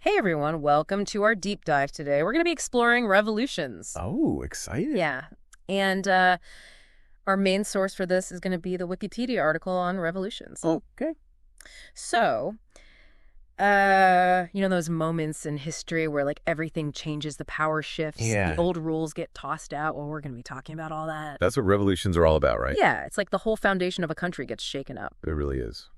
Hey everyone, welcome to our deep dive today. We're going to be exploring revolutions. Oh, excited. Yeah. And our main source for this is going to be the Wikipedia article on revolutions. Okay. So, those moments in history where like everything changes, the power shifts, Yeah. the old rules get tossed out. Well, we're going to be talking about all that. That's what revolutions are all about, right? Yeah, it's like the whole foundation of a country gets shaken up. It really is.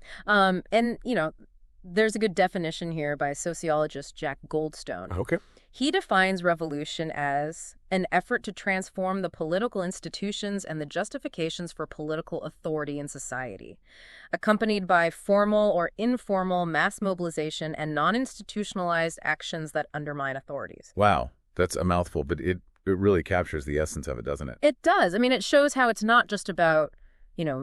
There's a good definition here by sociologist Jack Goldstone. Okay. He defines revolution as an effort to transform the political institutions and the justifications for political authority in society, accompanied by formal or informal mass mobilization and non-institutionalized actions that undermine authorities. Wow. That's a mouthful, but it really captures the essence of it, doesn't it? It does. I mean, it shows how it's not just about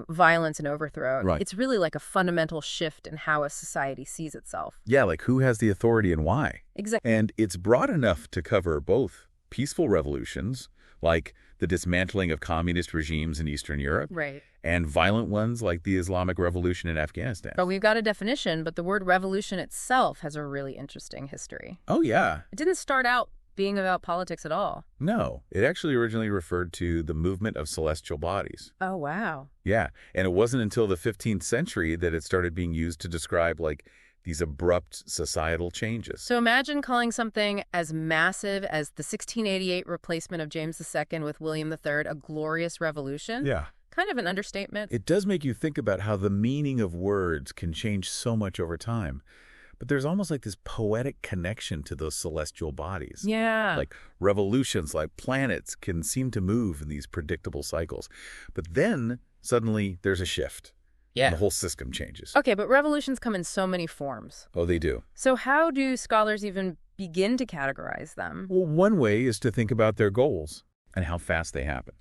violence and overthrow. Right. It's really like a fundamental shift in how a society sees itself. Yeah, like who has the authority and why? Exactly. And it's broad enough to cover both peaceful revolutions, like the dismantling of communist regimes in Eastern Europe, Right. and violent ones like the Islamic Revolution in Afghanistan. But we've got a definition, but the word revolution itself has a really interesting history. Oh, yeah. It didn't start out being about politics at all. No, it actually originally referred to the movement of celestial bodies. Oh, wow. Yeah, and it wasn't until the 15th century that it started being used to describe, like, these abrupt societal changes. So imagine calling something as massive as the 1688 replacement of James II with William III a glorious revolution. Yeah. Kind of an understatement. It does make you think about how the meaning of words can change so much over time. But there's almost like this poetic connection to those celestial bodies. Yeah. Like revolutions, like planets, can seem to move in these predictable cycles. But then, suddenly, there's a shift. Yeah. And the whole system changes. Okay, but revolutions come in so many forms. Oh, they do. So how do scholars even begin to categorize them? Well, one way is to think about their goals and how fast they happen.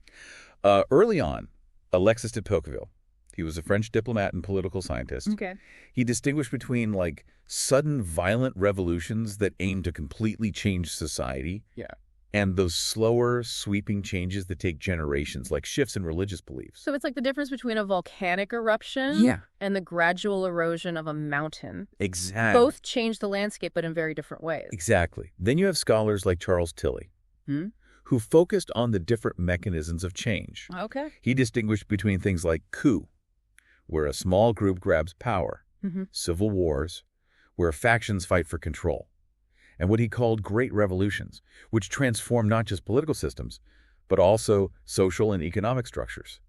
Early on, Alexis de Tocqueville, he was a French diplomat and political scientist. Okay. He distinguished between, like, sudden violent revolutions that aim to completely change society. Yeah. And those slower, sweeping changes that take generations, like shifts in religious beliefs. So it's like the difference between a volcanic eruption Yeah. and the gradual erosion of a mountain. Exactly. Both change the landscape, but in very different ways. Exactly. Then you have scholars like Charles Tilly, who focused on the different mechanisms of change. Okay. He distinguished between things like coup, where a small group grabs power, civil wars, where factions fight for control, and what he called great revolutions, which transform not just political systems, but also social and economic structures.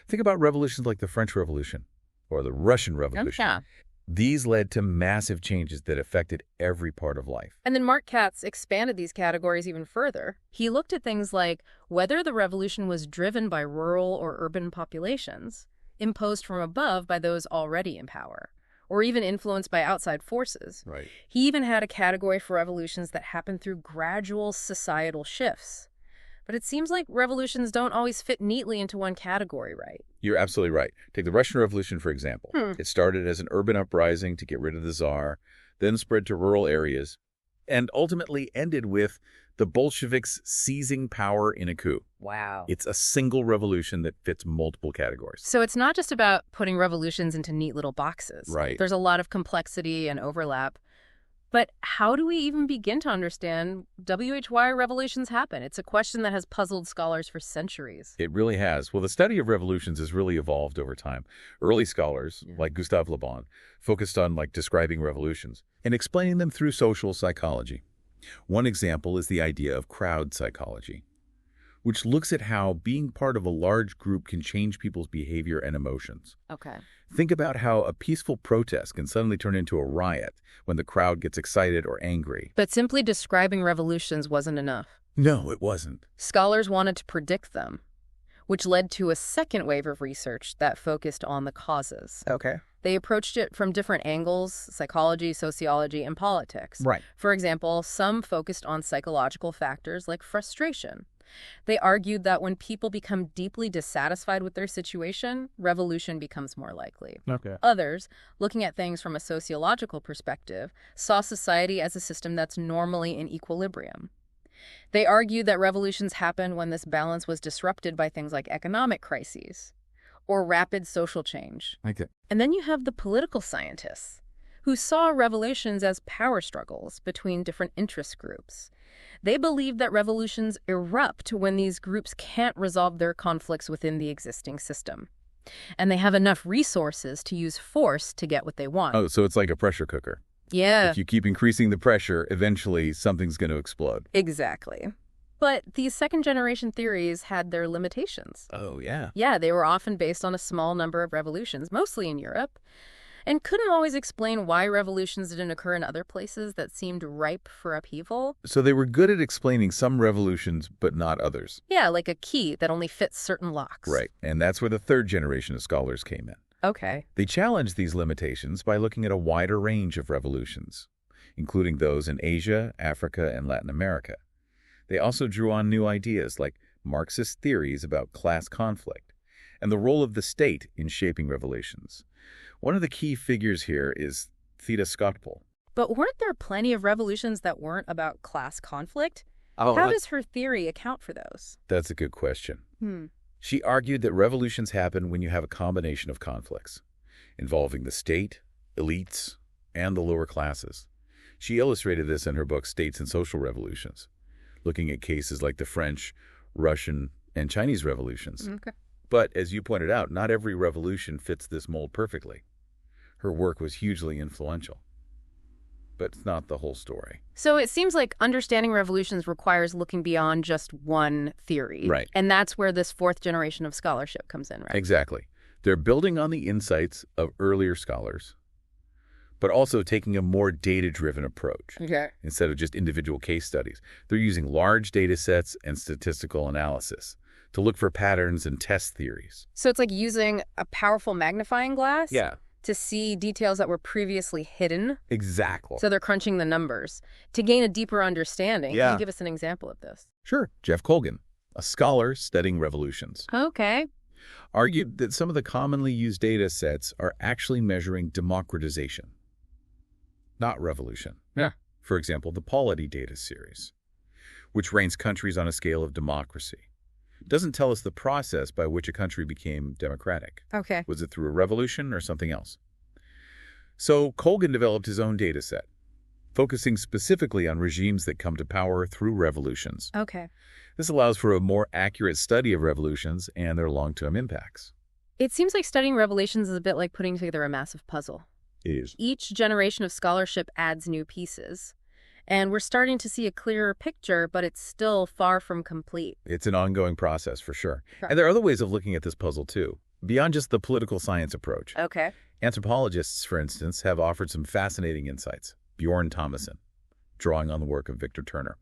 Think about revolutions like the French Revolution or the Russian Revolution. Yeah. These led to massive changes that affected every part of life. And then Mark Katz expanded these categories even further. He looked at things like whether the revolution was driven by rural or urban populations, imposed from above by those already in power, or even influenced by outside forces. Right. He even had a category for revolutions that happened through gradual societal shifts. But it seems like revolutions don't always fit neatly into one category, right? You're absolutely right. Take the Russian Revolution, for example. It started as an urban uprising to get rid of the Tsar, then spread to rural areas, and ultimately ended with the Bolsheviks seizing power in a coup. Wow. It's a single revolution that fits multiple categories. So it's not just about putting revolutions into neat little boxes. Right. There's a lot of complexity and overlap. But how do we even begin to understand why revolutions happen? It's a question that has puzzled scholars for centuries. It really has. Well, the study of revolutions has really evolved over time. Early scholars, like Gustave Le Bon, focused on describing revolutions and explaining them through social psychology. One example is the idea of crowd psychology, which looks at how being part of a large group can change people's behavior and emotions. Okay. Think about how a peaceful protest can suddenly turn into a riot when the crowd gets excited or angry. But simply describing revolutions wasn't enough. No, it wasn't. Scholars wanted to predict them, which led to a second wave of research that focused on the causes. Okay. They approached it from different angles: psychology, sociology, and politics. Right. For example, some focused on psychological factors like frustration. They argued that when people become deeply dissatisfied with their situation, revolution becomes more likely. Okay. Others, looking at things from a sociological perspective, saw society as a system that's normally in equilibrium. They argued that revolutions happen when this balance was disrupted by things like economic crises or rapid social change. Okay. And then you have the political scientists, who who saw revolutions as power struggles between different interest groups. They believe that revolutions erupt when these groups can't resolve their conflicts within the existing system, and they have enough resources to use force to get what they want. Oh, so it's like a pressure cooker. Yeah, If you keep increasing the pressure, eventually something's going to explode. exactly. But these second-generation theories had their limitations. Oh, yeah. Yeah, they were often based on a small number of revolutions, mostly in Europe, and couldn't always explain why revolutions didn't occur in other places that seemed ripe for upheaval. So they were good at explaining some revolutions, but not others. Yeah, like a key that only fits certain locks. Right. And that's where the third generation of scholars came in. Okay. They challenged these limitations by looking at a wider range of revolutions, including those in Asia, Africa, and Latin America. They also drew on new ideas like Marxist theories about class conflict and the role of the state in shaping revolutions. One of the key figures here is Theda Skocpol. But weren't there plenty of revolutions that weren't about class conflict? Oh, How does her theory account for those? That's a good question. She argued that revolutions happen when you have a combination of conflicts involving the state, elites, and the lower classes. She illustrated this in her book States and Social Revolutions, looking at cases like the French, Russian, and Chinese revolutions. Okay. But as you pointed out, not every revolution fits this mold perfectly. Her work was hugely influential. But it's not the whole story. So it seems like understanding revolutions requires looking beyond just one theory. Right. And that's where this fourth generation of scholarship comes in, right? Exactly. They're building on the insights of earlier scholars, but also taking a more data-driven approach. Okay. Instead of just individual case studies. They're using large data sets and statistical analysis to look for patterns and test theories. So it's like using a powerful magnifying glass to see details that were previously hidden. Exactly. So they're crunching the numbers to gain a deeper understanding. Yeah. Can you give us an example of this? Sure. Jeff Colgan, a scholar studying revolutions, Okay. argued that some of the commonly used data sets are actually measuring democratization, not revolution. Yeah. For example, the Polity data series, which ranks countries on a scale of democracy, doesn't tell us the process by which a country became democratic. Okay. Was it through a revolution or something else? So Colgan developed his own data set, focusing specifically on regimes that come to power through revolutions. Okay. This allows for a more accurate study of revolutions and their long-term impacts. It seems like studying revolutions is a bit like putting together a massive puzzle. It is. Each generation of scholarship adds new pieces. And we're starting to see a clearer picture, but it's still far from complete. It's an ongoing process, for sure. Sure. And there are other ways of looking at this puzzle, too, beyond just the political science approach. Okay. Anthropologists, for instance, have offered some fascinating insights. Bjorn Thomason, drawing on the work of Victor Turner,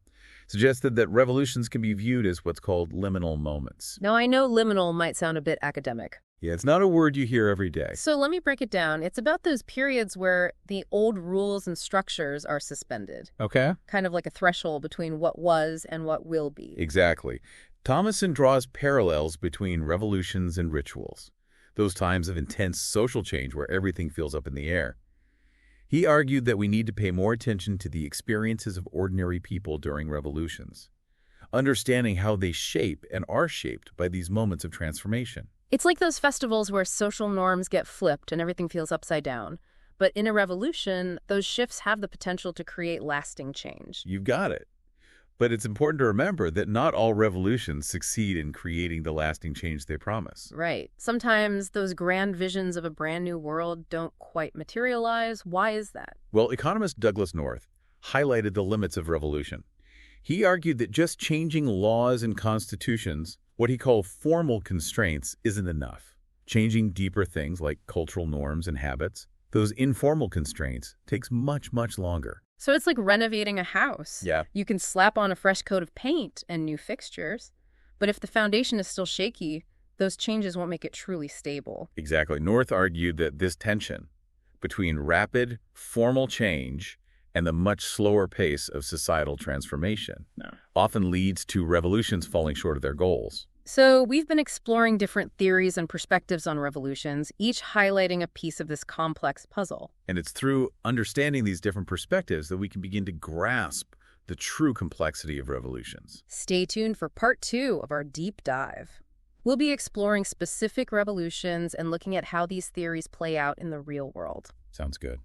suggested that revolutions can be viewed as what's called liminal moments. Now, I know liminal might sound a bit academic. Yeah, it's not a word you hear every day. So let me break it down. It's about those periods where the old rules and structures are suspended, Okay. kind of like a threshold between what was and what will be. Exactly. Thomason draws parallels between revolutions and rituals, those times of intense social change where everything feels up in the air. He argued that we need to pay more attention to the experiences of ordinary people during revolutions, understanding how they shape and are shaped by these moments of transformation. It's like those festivals where social norms get flipped and everything feels upside down. But in a revolution, those shifts have the potential to create lasting change. You've got it. But it's important to remember that not all revolutions succeed in creating the lasting change they promise. Right. Sometimes those grand visions of a brand new world don't quite materialize. Why is that? Well, economist Douglas North highlighted the limits of revolution. He argued that just changing laws and constitutions, what he called formal constraints, isn't enough. Changing deeper things like cultural norms and habits, those informal constraints, takes much, much longer. So it's like renovating a house. Yeah. You can slap on a fresh coat of paint and new fixtures, but if the foundation is still shaky, those changes won't make it truly stable. Exactly. North argued that this tension between rapid, formal change and the much slower pace of societal transformation often leads to revolutions falling short of their goals. So we've been exploring different theories and perspectives on revolutions, each highlighting a piece of this complex puzzle. And it's through understanding these different perspectives that we can begin to grasp the true complexity of revolutions. Stay tuned for part 2 of our deep dive. We'll be exploring specific revolutions and looking at how these theories play out in the real world. Sounds good.